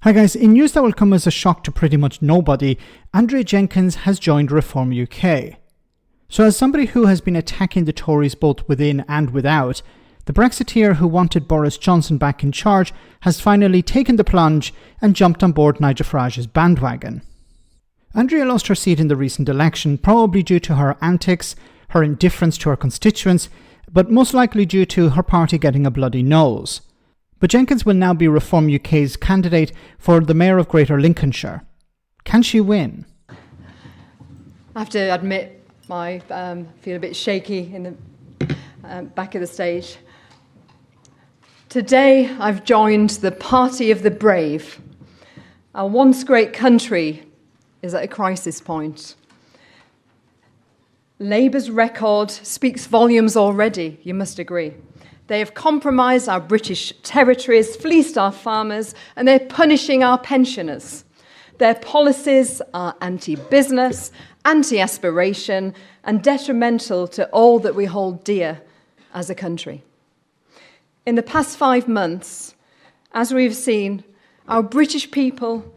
Hi guys, in news that will come as a shock to pretty much nobody, Andrea Jenkins has joined Reform UK. So as somebody who has been attacking the Tories both within and without, the Brexiteer who wanted Boris Johnson back in charge has finally taken the plunge and jumped on board Nigel Farage's bandwagon. Andrea lost her seat in the recent election, probably due to her antics, her indifference to her constituents, but most likely due to her party getting a bloody nose. But Jenkins will now be Reform UK's candidate for the Mayor of Greater Lincolnshire. Can she win? I have to admit, I feel a bit shaky in the back of the stage. Today, I've joined the party of the brave. Our once great country is at a crisis point. Labour's record speaks volumes already, you must agree. They have compromised our British territories, fleeced our farmers, and they're punishing our pensioners. Their policies are anti-business, anti-aspiration, and detrimental to all that we hold dear as a country. In the past 5 months, as we've seen, our British people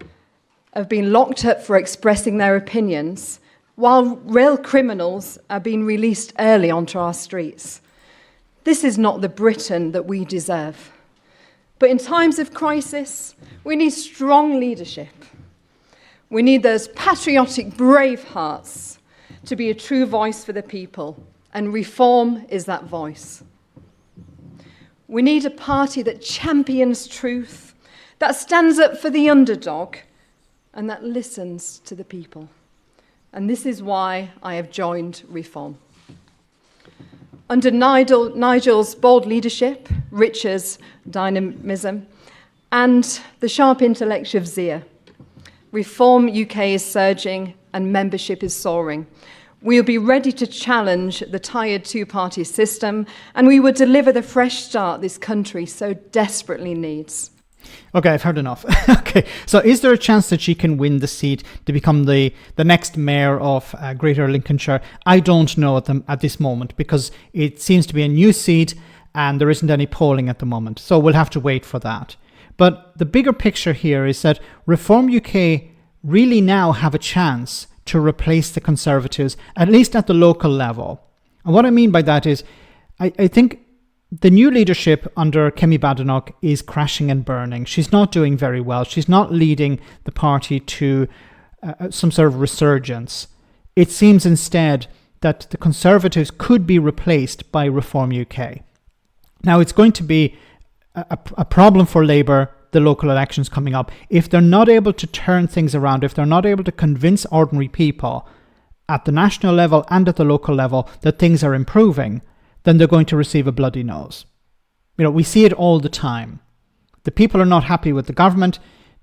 have been locked up for expressing their opinions, while real criminals are being released early onto our streets. This is not the Britain that we deserve. But in times of crisis, we need strong leadership. We need those patriotic, brave hearts to be a true voice for the people, and Reform is that voice. We need a party that champions truth, that stands up for the underdog, and that listens to the people. And this is why I have joined Reform. Under Nigel's bold leadership, Richard's dynamism, and the sharp intellect of Zia, Reform UK is surging and membership is soaring. We'll be ready to challenge the tired two-party system, and we will deliver the fresh start this country so desperately needs. Okay, I've heard enough. Okay, so is there a chance that she can win the seat to become the next mayor of Greater Lincolnshire? I don't know at this moment, because it seems to be a new seat and there isn't any polling at the moment. So we'll have to wait for that. But the bigger picture here is that Reform UK really now have a chance to replace the Conservatives, at least at the local level. And what I mean by that is, I think the new leadership under Kemi Badenoch is crashing and burning. She's not doing very well. She's not leading the party to some sort of resurgence. It seems instead that the Conservatives could be replaced by Reform UK. Now, it's going to be a problem for Labour, the local elections coming up. If they're not able to turn things around, if they're not able to convince ordinary people at the national level and at the local level that things are improving, then they're going to receive a bloody nose. You know, we see it all the time. The people are not happy with the government.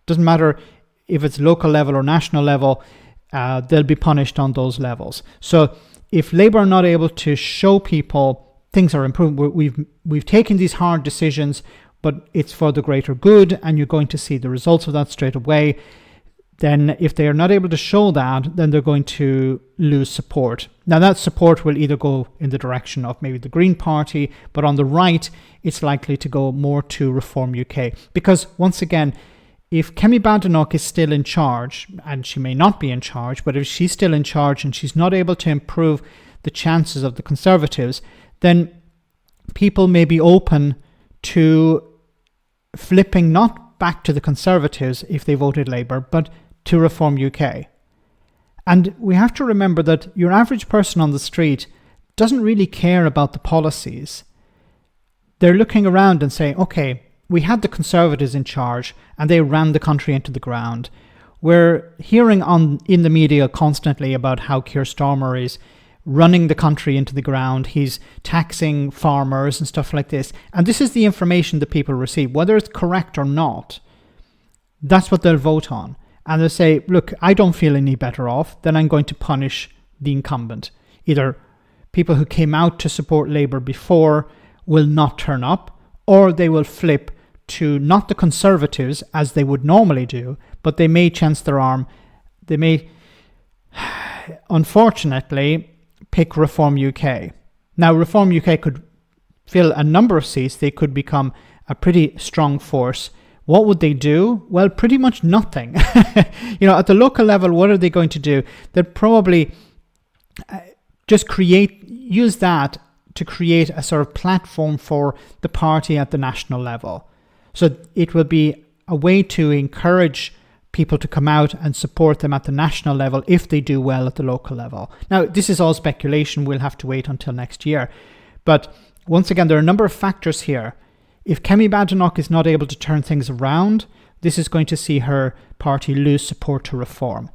Doesn't matter if it's local level or national level, they'll be punished on those levels. So if Labour are not able to show people things are improving, we've taken these hard decisions, but it's for the greater good, and you're going to see the results of that straight away, then if they are not able to show that, then they're going to lose support. Now, that support will either go in the direction of maybe the Green Party, but on the right, it's likely to go more to Reform UK. Because, once again, if Kemi Badenoch is still in charge, and she may not be in charge, but if she's still in charge and she's not able to improve the chances of the Conservatives, then people may be open to flipping not back to the Conservatives if they voted Labour, but to Reform UK. And we have to remember that your average person on the street doesn't really care about the policies. They're looking around and saying, okay, we had the Conservatives in charge and they ran the country into the ground. We're hearing in the media constantly about how Keir Starmer is running the country into the ground. He's taxing farmers and stuff like this. And this is the information that people receive. Whether it's correct or not, that's what they'll vote on. And they'll say, look, I don't feel any better off, then I'm going to punish the incumbent. Either people who came out to support Labour before will not turn up, or they will flip to not the Conservatives as they would normally do, but they may chance their arm. They may, unfortunately, pick Reform UK. Now, Reform UK could fill a number of seats. They could become a pretty strong force What would they do? Well, pretty much nothing. At the local level, what are they going to do? They'll probably just use that to create a sort of platform for the party at the national level. So it will be a way to encourage people to come out and support them at the national level if they do well at the local level. Now, this is all speculation. We'll have to wait until next year. But once again, there are a number of factors here. If Kemi Badenoch is not able to turn things around, this is going to see her party lose support to reform.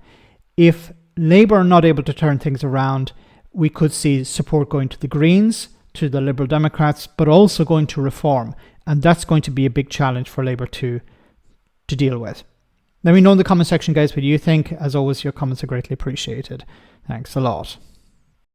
If Labour are not able to turn things around, we could see support going to the Greens, to the Liberal Democrats, but also going to reform. And that's going to be a big challenge for Labour to deal with. Let me know in the comment section, guys, what you think. As always, your comments are greatly appreciated. Thanks a lot.